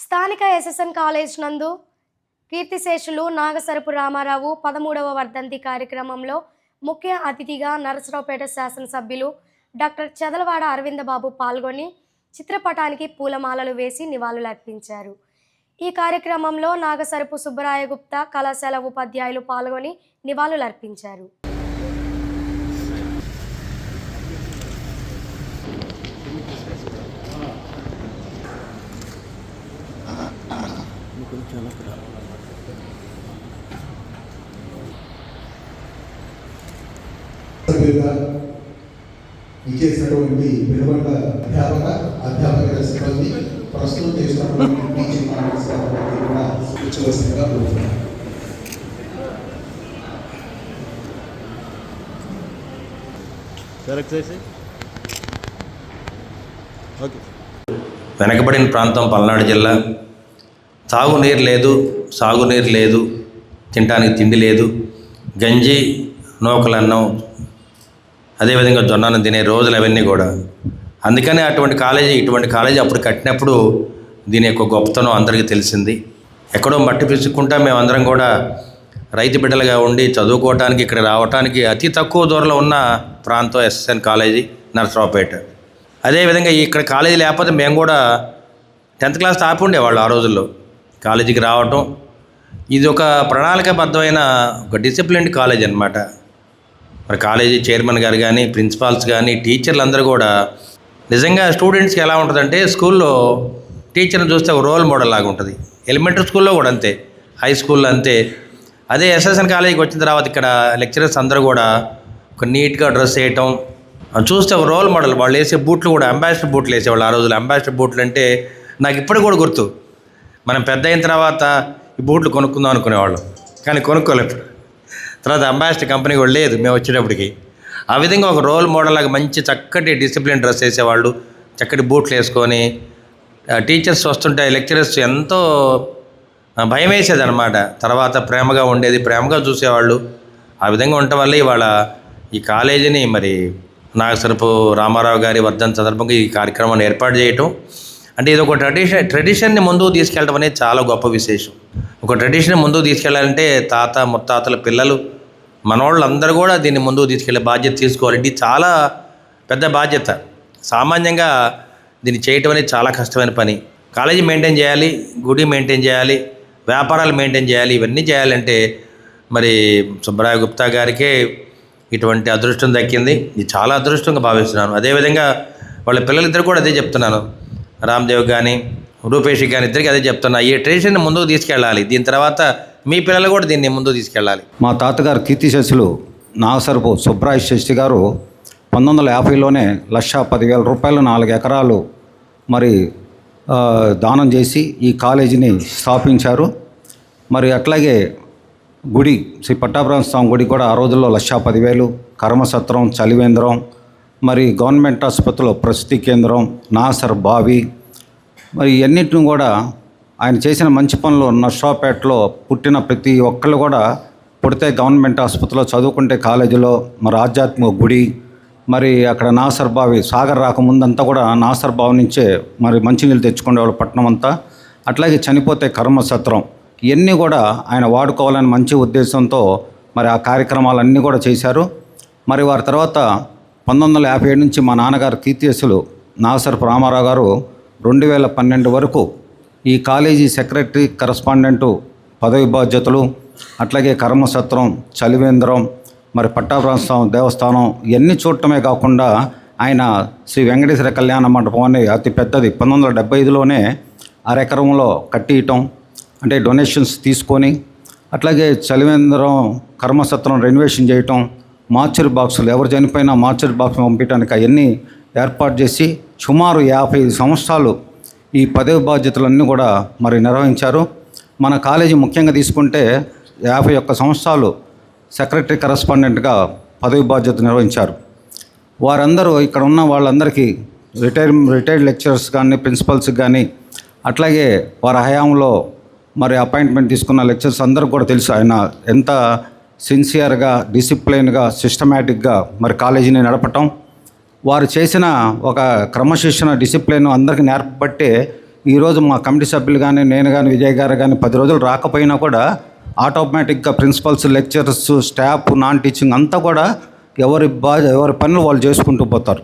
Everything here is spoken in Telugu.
స్థానిక ఎస్ఎస్ఎన్ కాలేజ్ నందు కీర్తిశేషులు నాగసరపు రామారావు 13వ వర్ధంతి కార్యక్రమంలో ముఖ్య అతిథిగా నరసరావుపేట శాసనసభ్యులు డాక్టర్ చదలవాడ అరవిందబాబు పాల్గొని చిత్రపటానికి పూలమాలలు వేసి నివాళులర్పించారు. ఈ కార్యక్రమంలో నాగసరపు సుబ్బరాయగుప్తా కళాశాల ఉపాధ్యాయులు పాల్గొని నివాళులర్పించారు. ఇచ్చేసినటువంటి వెలువడ్డ అధ్యాపక సిబ్బంది ప్రస్తుతం చేసినటువంటి టీచింగ్ కూడా ఉచ్చవస్థగా కోరుతున్నాను. వెనకబడిన ప్రాంతం పల్నాడు జిల్లా. తాగునీరు లేదు, సాగునీరు లేదు, తినడానికి తిండి లేదు, గంజి నూకలన్నం అదేవిధంగా జొన్నను తినే రోజులు అవన్నీ కూడా. అందుకనే ఇటువంటి కాలేజీ అప్పుడు కట్టినప్పుడు దీని యొక్క గొప్పతనం అందరికీ తెలిసింది. ఎక్కడో మట్టి పిసుక్కుంటా మేమందరం కూడా రైతు బిడ్డలుగా ఉండి చదువుకోవటానికి ఇక్కడ రావడానికి అతి తక్కువ దూరంలో ఉన్న ప్రాంతం ఎస్ఎస్ఎన్ కాలేజీ నరసరావుపేట. అదేవిధంగా ఇక్కడ కాలేజీ లేకపోతే మేము కూడా 10th క్లాస్ ఆపి ఉండేవాళ్ళు ఆ రోజుల్లో. కాలేజీకి రావటం ఇది ఒక ప్రణాళికాబద్ధమైన ఒక డిసిప్లిన్డ్ కాలేజ్ అన్నమాట. మరి కాలేజీ చైర్మన్ గారు కానీ, ప్రిన్సిపాల్స్ కానీ, టీచర్లు అందరూ కూడా నిజంగా స్టూడెంట్స్కి ఎలా ఉంటుందంటే స్కూల్లో టీచర్ని చూస్తే ఒక రోల్ మోడల్ లాగా ఉంటుంది. ఎలిమెంటరీ స్కూల్లో కూడా అంతే, హై స్కూల్లో అంతే. అదే ఎస్ఎస్ఎన్ కాలేజీకి వచ్చిన తర్వాత ఇక్కడ లెక్చరర్స్ అందరూ కూడా ఒక నీట్గా డ్రెస్ వేయటం చూస్తే ఒక రోల్ మోడల్. వాళ్ళు వేసే బూట్లు కూడా అంబాసిడర్ బూట్లు వేసేవాళ్ళు ఆ రోజులు. అంబాసిడర్ బూట్లు అంటే నాకు ఇప్పుడు కూడా గుర్తు. మనం పెద్ద అయిన తర్వాత ఈ బూట్లు కొనుక్కుందాం అనుకునేవాళ్ళం, కానీ కొనుక్కోలేదు. తర్వాత అంబాసిడర్ కంపెనీ కూడా లేదు మేము వచ్చేటప్పటికి. ఆ విధంగా ఒక రోల్ మోడల్ లాగా మంచి చక్కటి డిసిప్లిన్ డ్రెస్ వేసేవాళ్ళు, చక్కటి బూట్లు వేసుకొని. టీచర్స్ వస్తుంటే లెక్చరర్స్ ఎంతో భయం వేసేది అనమాట. తర్వాత ప్రేమగా ఉండేది, ప్రేమగా చూసేవాళ్ళు. ఆ విధంగా ఉండటం వల్ల ఇవాళ ఈ కాలేజీని మరి నాగసరపు రామారావు గారి వర్ధంతి సందర్భంగా ఈ కార్యక్రమాన్ని ఏర్పాటు చేయటం అంటే ఇది ఒక ట్రెడిషన్ని ముందుకు తీసుకెళ్ళడం అనేది చాలా గొప్ప విశేషం. ఒక ట్రెడిషన్ ముందుకు తీసుకెళ్ళాలంటే తాత ముత్తాతల పిల్లలు మనవాళ్ళు అందరూ కూడా దీన్ని ముందుకు తీసుకెళ్ళే బాధ్యత తీసుకోవాలి. ఇది చాలా పెద్ద బాధ్యత. సామాన్యంగా దీన్ని చేయటం అనేది చాలా కష్టమైన పని. కాలేజీ మెయింటైన్ చేయాలి, గుడి మెయింటైన్ చేయాలి, వ్యాపారాలు మెయింటైన్ చేయాలి. ఇవన్నీ చేయాలంటే మరి సుబ్బరాయగుప్తా గారికే ఇటువంటి అదృష్టం దక్కింది. ఇది చాలా అదృష్టంగా భావిస్తున్నాను. అదేవిధంగా వాళ్ళ పిల్లలిద్దరు కూడా అదే చెప్తున్నాను, రామ్దేవ్ కానీ రూపేష్ కానీ ఇద్దరికి అదే చెప్తున్నా. ఈ ట్రెడిషన్ని ముందుకు తీసుకెళ్ళాలి. దీని తర్వాత మీ పిల్లలు కూడా దీన్ని ముందుకు తీసుకెళ్ళాలి. మా తాతగారు కీర్తిశేషులు నాగసరపు సుబ్బరాయ శాస్త్రి గారు 1950లోనే 1,10,000 రూపాయలు 4 ఎకరాలు మరి దానం చేసి ఈ కాలేజీని స్థాపించారు. మరి అట్లాగే గుడి శ్రీ పట్టాభిరామ స్వామి గుడి కూడా ఆ రోజుల్లో 1,10,000, కర్మసత్రం, చలివేంద్రం, మరి గవర్నమెంట్ ఆసుపత్రిలో ప్రసూతి కేంద్రం, నాగసర్ బావి, మరి ఇవన్నిటిని కూడా ఆయన చేసిన మంచి పనులు. నర్సరావుపేటలో పుట్టిన ప్రతి ఒక్కళ్ళు కూడా పుడితే గవర్నమెంట్ ఆసుపత్రిలో, చదువుకుంటే కాలేజీలో, మరి ఆధ్యాత్మిక గుడి, మరి అక్కడ నాగసర్ బావి సాగర్ రాకముందంతా కూడా నాగసర్ బావి నుంచే మరి మంచినీళ్ళు తెచ్చుకునేవాళ్ళు పట్టణం అంతా. అట్లాగే చనిపోతే కర్మసత్రం, ఇవన్నీ కూడా ఆయన వాడుకోవాలని మంచి ఉద్దేశంతో మరి ఆ కార్యక్రమాలన్నీ కూడా చేశారు. మరి వారి తర్వాత 1957 నుంచి మా నాన్నగారు కీర్తిశేషులు నాగసరపు రామారావు గారు 2012 వరకు ఈ కాలేజీ సెక్రటరీ, కరస్పాండెంటు పదవి బాధ్యతలు, అట్లాగే కర్మసత్రం, చలివేంద్రం, మరి పట్టాభిరామ స్వామి దేవస్థానం ఇవన్నీ చూడటమే కాకుండా ఆయన శ్రీ వెంకటేశ్వర కళ్యాణ మండపం అనే అతి పెద్దది 1975లోనే అరెకరంలో కట్టియటం, అంటే డొనేషన్స్ తీసుకొని, అట్లాగే చలివేంద్రం, కర్మసత్రం రెనోవేషన్ చేయటం, మార్చరీ బాక్సులు ఎవరు చనిపోయినా మార్చరీ బాక్స్ పంపించడానికి అవన్నీ ఏర్పాటు చేసి సుమారు 50 సంవత్సరాలు ఈ పదవి బాధ్యతలన్నీ కూడా మరి నిర్వహించారు. మన కాలేజీ ముఖ్యంగా తీసుకుంటే 51 సంవత్సరాలు సెక్రటరీ, కరస్పాండెంట్గా పదవి బాధ్యత నిర్వహించారు. వారందరూ ఇక్కడ ఉన్న వాళ్ళందరికీ రిటైర్డ్ లెక్చరర్స్ కానీ, ప్రిన్సిపల్స్కి కానీ, అట్లాగే వారి హయాంలో మరి అపాయింట్మెంట్ తీసుకున్న లెక్చరర్స్ అందరికీ కూడా తెలుసు ఆయన ఎంత సిన్సియర్గా, డిసిప్లైన్గా, సిస్టమేటిక్గా మరి కాలేజీని నడపటం. వారు చేసిన ఒక క్రమశిక్షణ, డిసిప్లిన్ అందరికీ నేర్పబట్టే ఈరోజు మా కమిటీ సభ్యులు కానీ నేను కానీ విజయ్ గారు కానీ 10 రోజులు రాకపోయినా కూడా ఆటోమేటిక్గా principals, lecturers, staff, non teaching అంతా కూడా ఎవరి పనులు వాళ్ళు చేసుకుంటూ పోతారు.